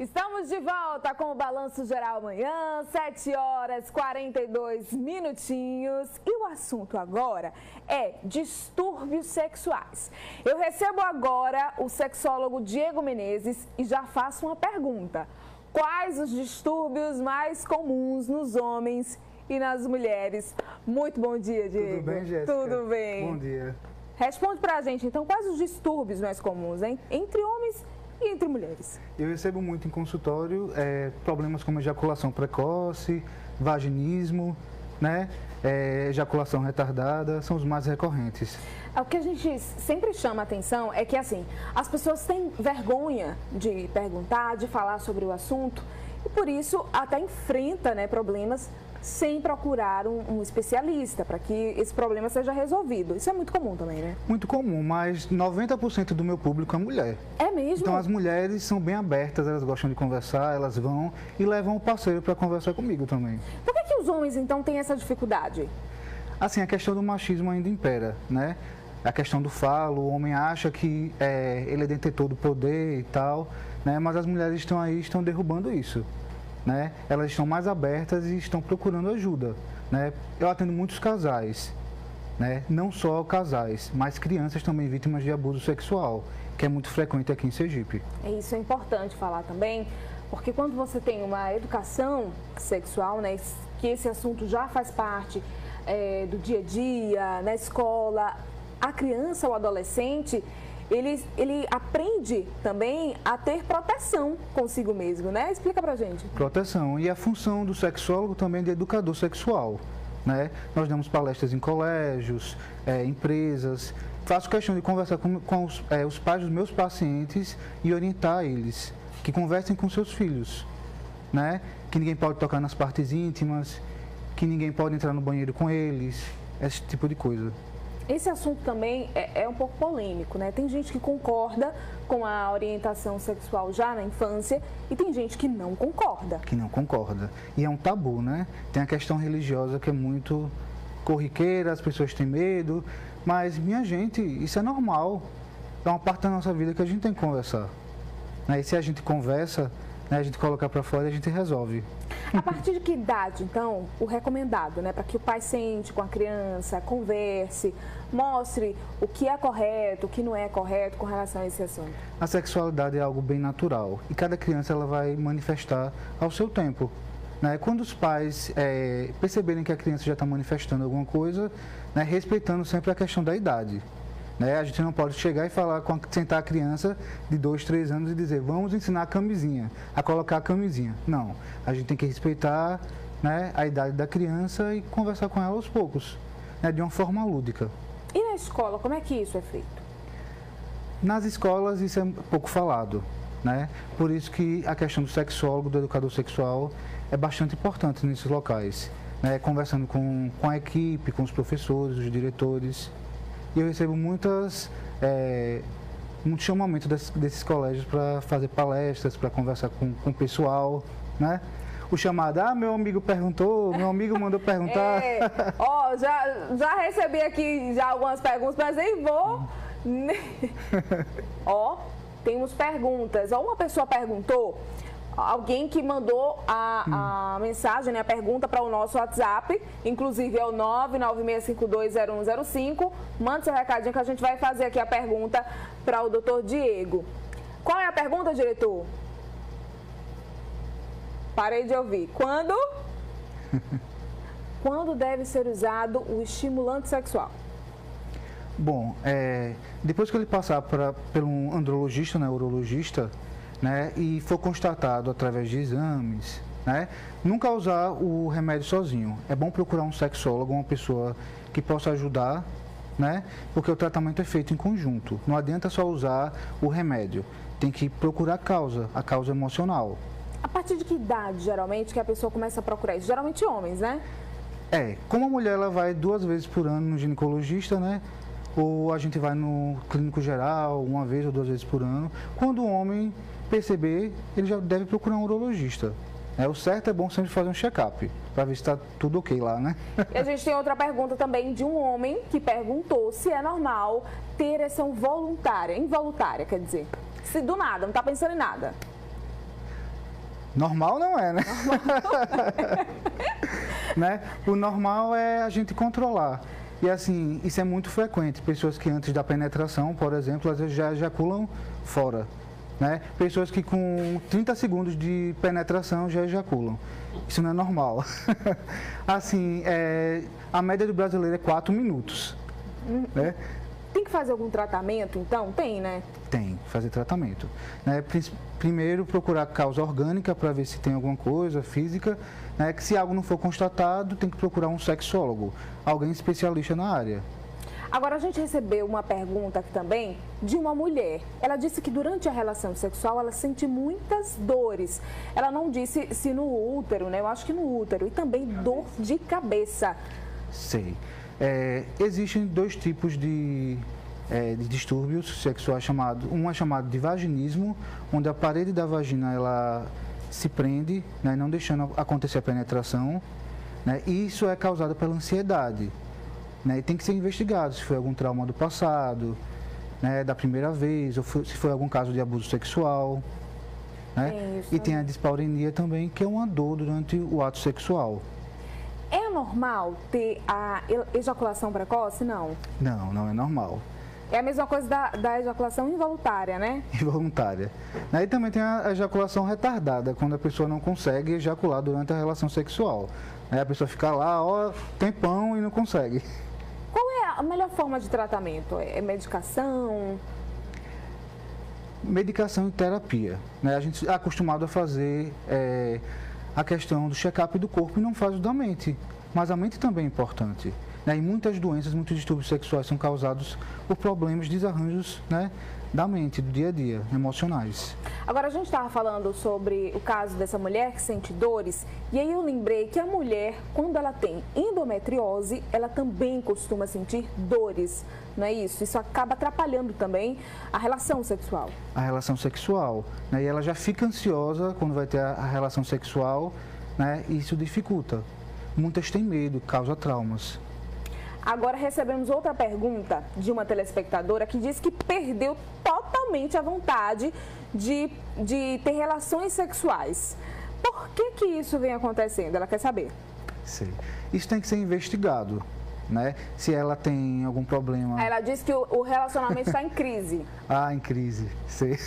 Estamos de volta com o Balanço Geral amanhã, 7 horas 42 minutinhos. E o assunto agora é distúrbios sexuais. Eu recebo agora o sexólogo Diego Menezes e já faço uma pergunta. Quais os distúrbios mais comuns nos homens e nas mulheres? Muito bom dia, Diego. Tudo bem, Jéssica? Tudo bem. Bom dia. Responde pra gente, então, quais os distúrbios mais comuns, hein? Entre homens e entre mulheres? Eu recebo muito em consultório problemas como ejaculação precoce, vaginismo, né? Ejaculação retardada, são os mais recorrentes. O que a gente sempre chama atenção é que, assim, as pessoas têm vergonha de perguntar, de falar sobre o assunto e, por isso, até enfrenta, né, problemas sem procurar um especialista para que esse problema seja resolvido. Isso é muito comum também, né? Muito comum, mas 90% do meu público é mulher. É mesmo? Então as mulheres são bem abertas, elas gostam de conversar, elas vão e levam o parceiro para conversar comigo também. Por que os homens, então, têm essa dificuldade? Assim, a questão do machismo ainda impera, né? A questão do falo, o homem acha que ele é detentor do poder e tal, né? Mas as mulheres estão aí, estão derrubando isso. Né? Elas estão mais abertas e estão procurando ajuda, né? Eu atendo muitos casais, né? Não só casais, mas crianças também vítimas de abuso sexual, que é muito frequente aqui em Sergipe. Isso é importante falar também, porque quando você tem uma educação sexual, né, que esse assunto já faz parte do dia a dia, na escola, a criança ou adolescente, ele aprende também a ter proteção consigo mesmo, né? Explica pra gente. Proteção. E a função do sexólogo também é de educador sexual, né? Nós damos palestras em colégios, empresas. Faço questão de conversar com os pais dos meus pacientes e orientar eles, que conversem com seus filhos, né? Que ninguém pode tocar nas partes íntimas, que ninguém pode entrar no banheiro com eles, esse tipo de coisa. Esse assunto também é um pouco polêmico, né? Tem gente que concorda com a orientação sexual já na infância e tem gente que não concorda. Que não concorda. E é um tabu, né? Tem a questão religiosa que é muito corriqueira, as pessoas têm medo, mas, minha gente, isso é normal. É uma parte da nossa vida que a gente tem que conversar. Né? E se a gente conversa, né, a gente coloca para fora e a gente resolve. A partir de que idade, então, o recomendado, né, para que o pai sente com a criança, converse, mostre o que é correto, o que não é correto com relação a esse assunto? A sexualidade é algo bem natural e cada criança ela vai manifestar ao seu tempo. Né? Quando os pais perceberem que a criança já está manifestando alguma coisa, né, respeitando sempre a questão da idade. Né? A gente não pode chegar e sentar a criança de 2, 3 anos e dizer, vamos ensinar a camisinha, a colocar a camisinha. Não, a gente tem que respeitar, né, a idade da criança e conversar com ela aos poucos, né, de uma forma lúdica. E na escola, como é que isso é feito? Nas escolas isso é pouco falado, né? Por isso que a questão do sexólogo, do educador sexual é bastante importante nesses locais, né? Conversando com a equipe, com os professores, os diretores. E eu recebo muito chamamento desses colégios para fazer palestras, para conversar com o pessoal, né? O chamado, meu amigo perguntou, meu amigo mandou perguntar. Já recebi aqui já algumas perguntas, mas nem vou. Temos perguntas. Uma pessoa perguntou, alguém que mandou a mensagem, né, a pergunta para o nosso WhatsApp, inclusive é o 996520105. Manda seu recadinho que a gente vai fazer aqui a pergunta para o Dr. Diego. Qual é a pergunta, diretor? Parei de ouvir. Quando deve ser usado o estimulante sexual? Bom, depois que ele passar pelo um andrologista, né, urologista, né, e for constatado através de exames, né, nunca usar o remédio sozinho. É bom procurar um sexólogo, uma pessoa que possa ajudar, né, porque o tratamento é feito em conjunto. Não adianta só usar o remédio, tem que procurar a causa emocional. A partir de que idade, geralmente, que a pessoa começa a procurar isso? Geralmente homens, né? Como a mulher ela vai 2 vezes por ano no ginecologista, né? Ou a gente vai no clínico geral 1 vez ou 2 vezes por ano. Quando o homem perceber, ele já deve procurar um urologista. O certo é bom sempre fazer um check-up, para ver se está tudo ok lá, né? E a gente tem outra pergunta também de um homem que perguntou se é normal ter ereção voluntária, involuntária, quer dizer. Se do nada, não está pensando em nada. Normal não é, né? Né? O normal é a gente controlar. E assim, isso é muito frequente. Pessoas que antes da penetração, por exemplo, às vezes já ejaculam fora. Né? Pessoas que com 30 segundos de penetração já ejaculam. Isso não é normal. Assim, a média do brasileiro é 4 minutos. Né? Tem que fazer algum tratamento, então? Tem, né? Tem, fazer tratamento. Né? Primeiro, procurar causa orgânica para ver se tem alguma coisa física. Né? Que se algo não for constatado, tem que procurar um sexólogo, alguém especialista na área. Agora, a gente recebeu uma pergunta aqui também de uma mulher. Ela disse que durante a relação sexual ela sente muitas dores. Ela não disse se no útero, né? Eu acho que no útero. E também dor de cabeça. Sei. Existem 2 tipos de distúrbios sexuais chamados. Um é chamado de vaginismo, onde a parede da vagina ela se prende, né, não deixando acontecer a penetração. Né, e isso é causado pela ansiedade. Né, e tem que ser investigado se foi algum trauma do passado, né, da primeira vez, ou se foi algum caso de abuso sexual. Né? E tem a dispareunia também, que é uma dor durante o ato sexual. É normal ter a ejaculação precoce? Não. Não, não é normal. É a mesma coisa da ejaculação involuntária, né? Involuntária. E também tem a ejaculação retardada, quando a pessoa não consegue ejacular durante a relação sexual. Aí a pessoa fica lá, ó, tempão e não consegue. Qual é a melhor forma de tratamento? É medicação? Medicação e terapia. Né? A gente é acostumado a fazer a questão do check-up do corpo e não faz o da mente. Mas a mente também é importante. Né? E muitas doenças, muitos distúrbios sexuais são causados por problemas, desarranjos, né, da mente, do dia a dia, emocionais. Agora, a gente estava falando sobre o caso dessa mulher que sente dores, e aí eu lembrei que a mulher, quando ela tem endometriose, ela também costuma sentir dores, não é isso? Isso acaba atrapalhando também a relação sexual. A relação sexual, né? E ela já fica ansiosa quando vai ter a relação sexual, né? E isso dificulta. Muitas têm medo, causa traumas. Agora recebemos outra pergunta de uma telespectadora que diz que perdeu totalmente a vontade de ter relações sexuais. Por que isso vem acontecendo? Ela quer saber. Sim. Isso tem que ser investigado, né? Se ela tem algum problema... Ela diz que o relacionamento está em crise. Em crise, sei.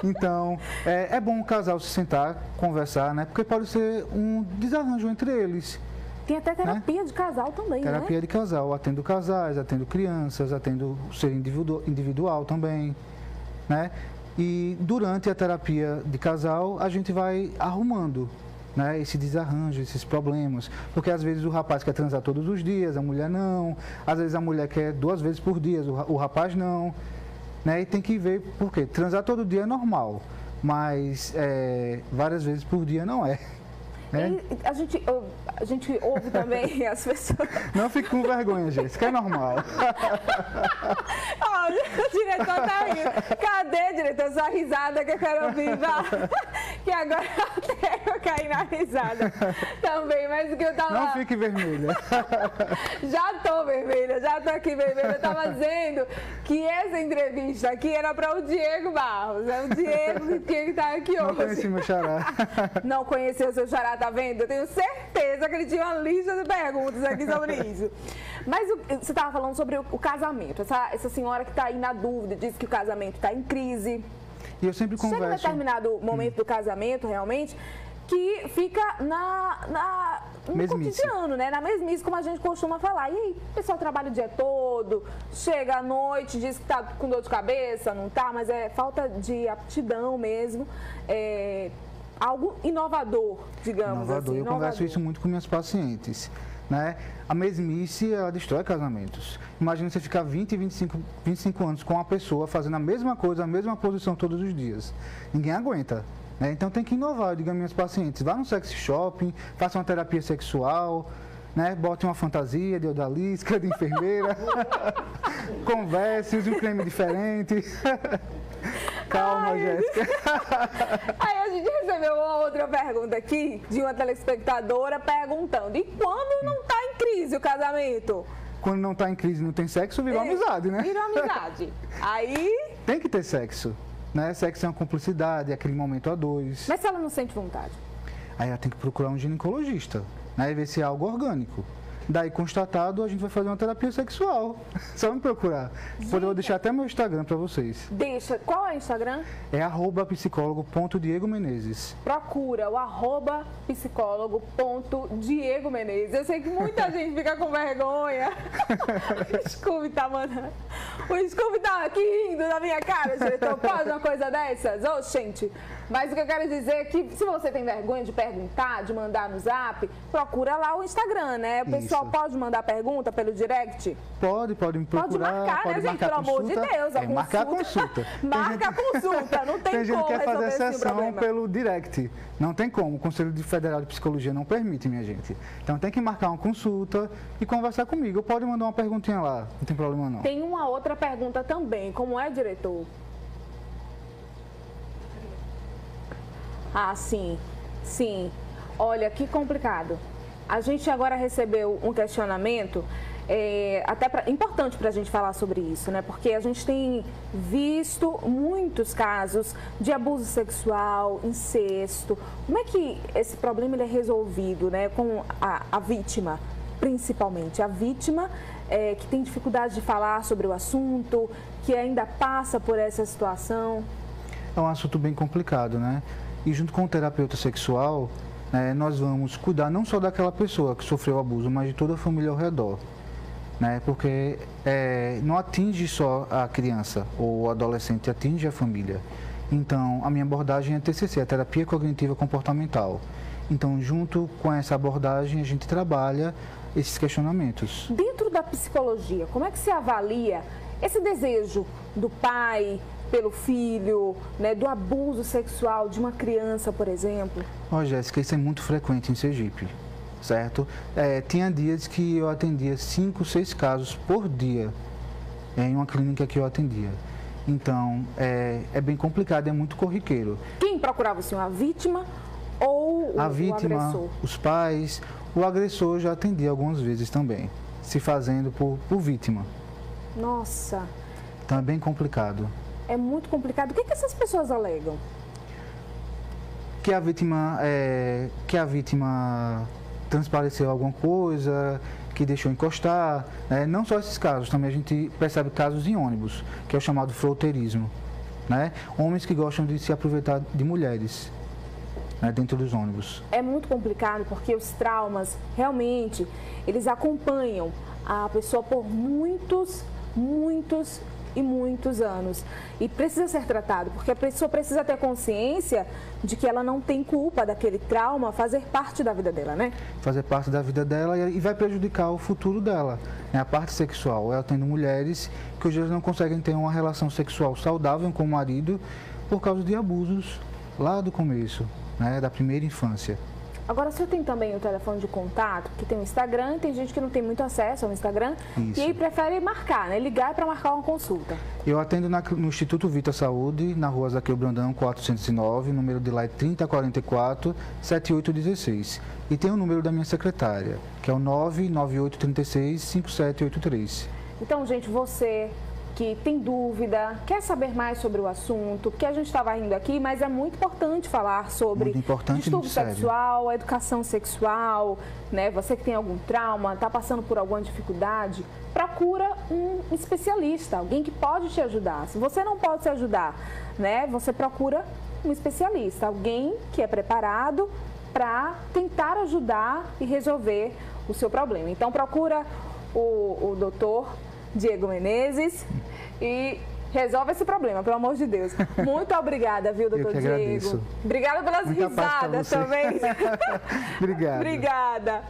Então, é bom o casal se sentar, conversar, né? Porque pode ser um desarranjo entre eles. Tem até terapia de casal também, né? Terapia de casal, atendo casais, atendo crianças, atendo ser individual também, né? E durante a terapia de casal, a gente vai arrumando, né, esse desarranjo, esses problemas. Porque às vezes o rapaz quer transar todos os dias, a mulher não. Às vezes a mulher quer 2 vezes por dia, o rapaz não. Né? E tem que ver por quê. Transar todo dia é normal, mas várias vezes por dia não é. A gente ouve também as pessoas... Não fique com vergonha, Jéssica, é normal. O diretor tá rindo. Cadê, diretor? Sua risada que eu quero ouvir, que agora até eu caí na risada também, mas o que eu tava... Não fique vermelha. Já tô vermelha, já tô aqui vermelha. Eu tava dizendo que essa entrevista aqui era para o Diego Barros. É o Diego que está aqui hoje. Não conheci meu xará. Não conheceu o seu xará, tá vendo? Eu tenho certeza que ele tinha uma lista de perguntas aqui sobre isso. Mas você estava falando sobre o casamento. Essa senhora que está aí na dúvida, diz que o casamento está em crise. E eu sempre converso... Chega um determinado momento do casamento, realmente, que fica no cotidiano, né? Na mesmice, como a gente costuma falar. E aí, o pessoal trabalha o dia todo, chega à noite, diz que tá com dor de cabeça, não tá, mas é falta de aptidão mesmo. Algo inovador, digamos assim. Eu converso isso muito com minhas pacientes. Né? A mesmice, ela destrói casamentos. Imagina você ficar 20, 25 anos com uma pessoa fazendo a mesma coisa, a mesma posição todos os dias. Ninguém aguenta. Né? Então tem que inovar, eu digo a minhas pacientes, vá no sex shopping, faça uma terapia sexual, né? Bote uma fantasia de odalisca, de enfermeira, converse, use um creme diferente. Calma, Jéssica. Aí a gente recebeu uma outra pergunta aqui de uma telespectadora perguntando: e quando não está em crise o casamento? Quando não está em crise e não tem sexo, virou amizade, né? Virou amizade. Aí... Tem que ter sexo. né? Sexo é uma cumplicidade, é aquele momento a dois. Mas se ela não sente vontade? Aí ela tem que procurar um ginecologista, né? E ver se é algo orgânico. Daí, constatado, a gente vai fazer uma terapia sexual. Só me procurar. Depois eu vou deixar até meu Instagram para vocês. Deixa. Qual é o Instagram? É @psicólogo.diegomenezes. Procura o @psicólogo.diegomenezes. Eu sei que muita gente fica com vergonha. O Scooby tá mandando. O Scooby tá aqui rindo na minha cara, diretor. Pode uma coisa dessas? Ô, gente. Mas o que eu quero dizer é que se você tem vergonha de perguntar, de mandar no zap, procura lá o Instagram, né? O pessoal pode mandar pergunta pelo direct? Pode me procurar. Pode marcar, né, gente? Pelo amor de Deus. Marcar a consulta. Marca a consulta, não tem como. Tem gente que quer fazer sessão problema pelo direct. Não tem como. O Conselho Federal de Psicologia não permite, minha gente. Então tem que marcar uma consulta e conversar comigo. Pode mandar uma perguntinha lá. Não tem problema não. Tem uma outra pergunta também. Como é, diretor? Ah, sim. Olha, que complicado. A gente agora recebeu um questionamento, importante para a gente falar sobre isso, né? Porque a gente tem visto muitos casos de abuso sexual, incesto. Como é que esse problema ele é resolvido, né? Com a vítima, principalmente. A vítima que tem dificuldade de falar sobre o assunto, que ainda passa por essa situação. É um assunto bem complicado, né? E junto com o terapeuta sexual, nós vamos cuidar não só daquela pessoa que sofreu o abuso, mas de toda a família ao redor. Né? Porque não atinge só a criança ou o adolescente, atinge a família. Então, a minha abordagem é TCC, a Terapia Cognitiva Comportamental. Então, junto com essa abordagem, a gente trabalha esses questionamentos. Dentro da psicologia, como é que se avalia esse desejo do pai pelo filho, né, do abuso sexual de uma criança, por exemplo? Jéssica, isso é muito frequente em Sergipe, certo? Tinha dias que eu atendia 5, 6 casos por dia em uma clínica que eu atendia. Então, é bem complicado, é muito corriqueiro. Quem procurava o senhor? A vítima ou o agressor? Os pais. O agressor já atendia algumas vezes também, se fazendo por vítima. Nossa. Então, é bem complicado. É muito complicado. O que essas pessoas alegam? Que a vítima transpareceu alguma coisa, que deixou encostar. Não só esses casos, também a gente percebe casos em ônibus, que é o chamado fronteirismo. Né? Homens que gostam de se aproveitar de mulheres, né, dentro dos ônibus. É muito complicado porque os traumas, realmente, eles acompanham a pessoa por muitos anos. E precisa ser tratado, porque a pessoa precisa ter consciência de que ela não tem culpa daquele trauma fazer parte da vida dela, né? Fazer parte da vida dela e vai prejudicar o futuro dela. A parte sexual. Ela tendo mulheres que hoje não conseguem ter uma relação sexual saudável com o marido por causa de abusos lá do começo, né, da primeira infância. Agora, o senhor tem também o telefone de contato, que tem o Instagram, tem gente que não tem muito acesso ao Instagram. Isso. E aí prefere marcar, né? Ligar para marcar uma consulta. Eu atendo no Instituto Vita Saúde, na rua Zaqueu Brandão, 409, o número de lá é 3044-7816. E tem o número da minha secretária, que é o 99836-5783. Então, gente, você que tem dúvida, quer saber mais sobre o assunto, que a gente estava rindo aqui, mas é muito importante falar sobre distúrbio sexual, educação sexual, né? Você que tem algum trauma, está passando por alguma dificuldade, procura um especialista, alguém que pode te ajudar. Se você não pode se ajudar, né? Você procura um especialista, alguém que é preparado para tentar ajudar e resolver o seu problema. Então procura o doutor Diego Menezes e resolve esse problema, pelo amor de Deus. Muito obrigada, viu, doutor Diego? Agradeço. Obrigada pelas risadas também. Obrigado. Obrigada.